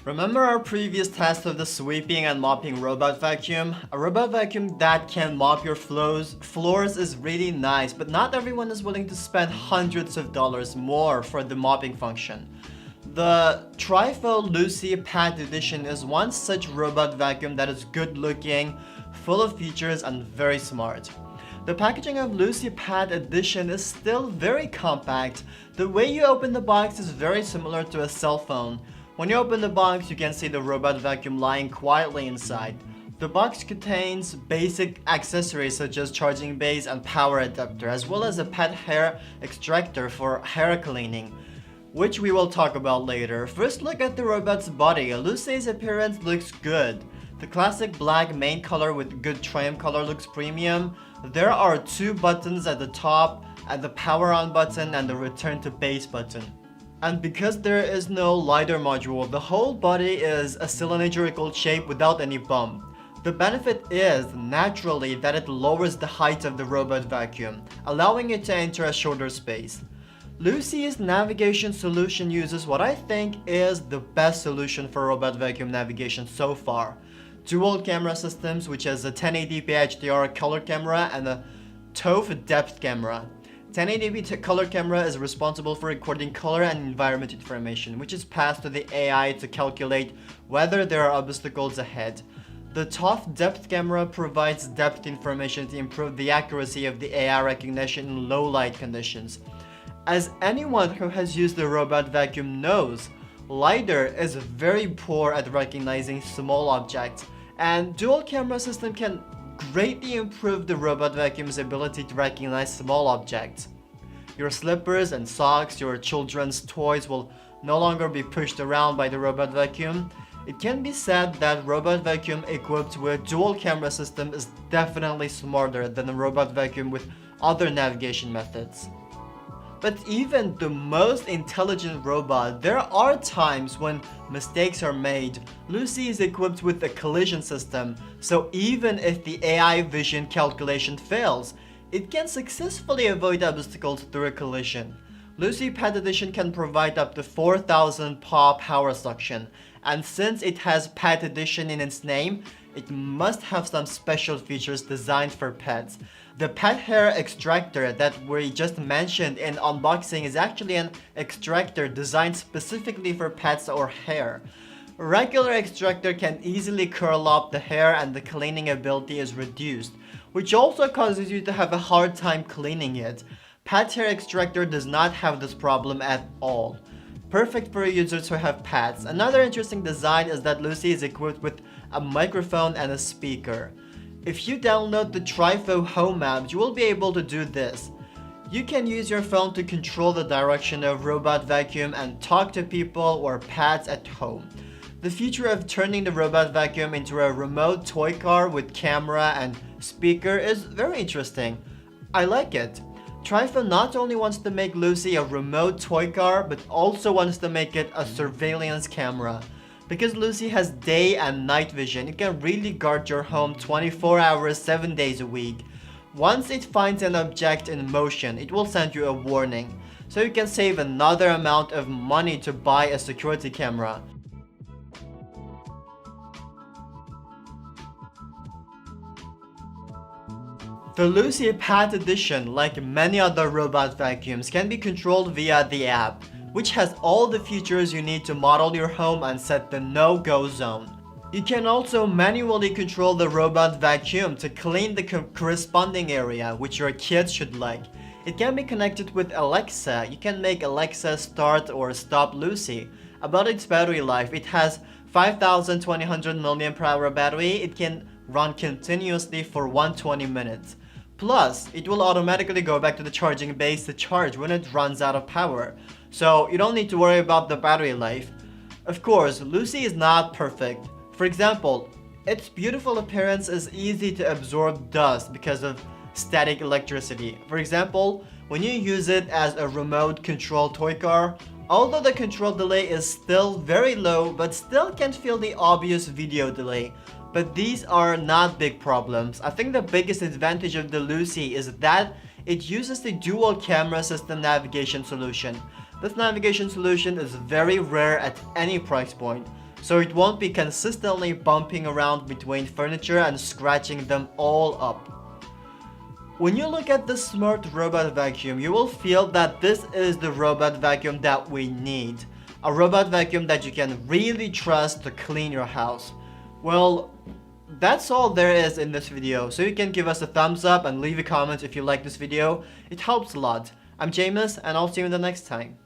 Remember our previous test of the sweeping and mopping robot vacuum? A robot vacuum that can mop your floors is really nice, but not everyone is willing to spend hundreds of dollars more for the mopping function. The Trifo Lucy Pad Edition is one such robot vacuum that is good looking, full of features, and very smart. The packaging of Lucy Pad Edition is still very compact. The way you open the box is very similar to a cell phone. When you open the box, you can see the robot vacuum lying quietly inside. The box contains basic accessories such as charging base and power adapter, as well as a pet hair extractor for hair cleaning, which we will talk about later. First, look at the robot's body. Lucy's appearance looks good. The classic black main color with good trim color looks premium. There are two buttons at the top, and the power on button and the return to base button. And because there is no LiDAR module, the whole body is a cylindrical shape without any bump. The benefit is, naturally, that it lowers the height of the robot vacuum, allowing it to enter a shorter space. Lucy's navigation solution uses what I think is the best solution for robot vacuum navigation so far. Dual camera systems, which has a 1080p HDR color camera and a TOF depth camera. 1080p color camera is responsible for recording color and environment information, which is passed to the AI to calculate whether there are obstacles ahead. The TOF depth camera provides depth information to improve the accuracy of the AI recognition in low light conditions. As anyone who has used the robot vacuum knows, LiDAR is very poor at recognizing small objects, and dual camera system can greatly improve the robot vacuum's ability to recognize small objects. Your slippers and socks, your children's toys will no longer be pushed around by the robot vacuum. It can be said that robot vacuum equipped with dual camera system is definitely smarter than a robot vacuum with other navigation methods. But even the most intelligent robot, there are times when mistakes are made. Lucy is equipped with a collision system, so even if the AI vision calculation fails, it can successfully avoid obstacles through a collision. Lucy Pad Edition can provide up to 4000 paw power suction, and since it has Pet Edition in its name, it must have some special features designed for pets. The pet hair extractor that we just mentioned in unboxing is actually an extractor designed specifically for pets or hair. A regular extractor can easily curl up the hair and the cleaning ability is reduced, which also causes you to have a hard time cleaning it. Pet hair extractor does not have this problem at all. Perfect for users who have pets. Another interesting design is that Lucy is equipped with a microphone and a speaker. If you download the Trifo Home app, you will be able to do this. You can use your phone to control the direction of robot vacuum and talk to people or pets at home. The feature of turning the robot vacuum into a remote toy car with camera and speaker is very interesting. I like it. Trifo not only wants to make Lucy a remote toy car, but also wants to make it a surveillance camera. Because Lucy has day and night vision, it can really guard your home 24 hours, 7 days a week. Once it finds an object in motion, it will send you a warning, so you can save another amount of money to buy a security camera. The Lucy Pad Edition, like many other robot vacuums, can be controlled via the app, which has all the features you need to model your home and set the no-go zone. You can also manually control the robot vacuum to clean the corresponding area, which your kids should like. It can be connected with Alexa. You can make Alexa start or stop Lucy. About its battery life, it has 5200 mAh battery. It can run continuously for 120 minutes. Plus, it will automatically go back to the charging base to charge when it runs out of power. So you don't need to worry about the battery life. Of course, Lucy is not perfect. For example, its beautiful appearance is easy to absorb dust because of static electricity. For example, when you use it as a remote control toy car, although the control delay is still very low, but still can feel the obvious video delay. But these are not big problems. I think the biggest advantage of the Lucy is that it uses the dual camera system navigation solution. This navigation solution is very rare at any price point. so it won't be consistently bumping around between furniture and scratching them all up. When you look at the smart robot vacuum, you will feel that this is the robot vacuum that we need. A robot vacuum that you can really trust to clean your house. Well, that's all there is in this video, so you can give us a thumbs up and leave a comment if you like this video. It helps a lot. I'm Jameis, and I'll see you in the next time.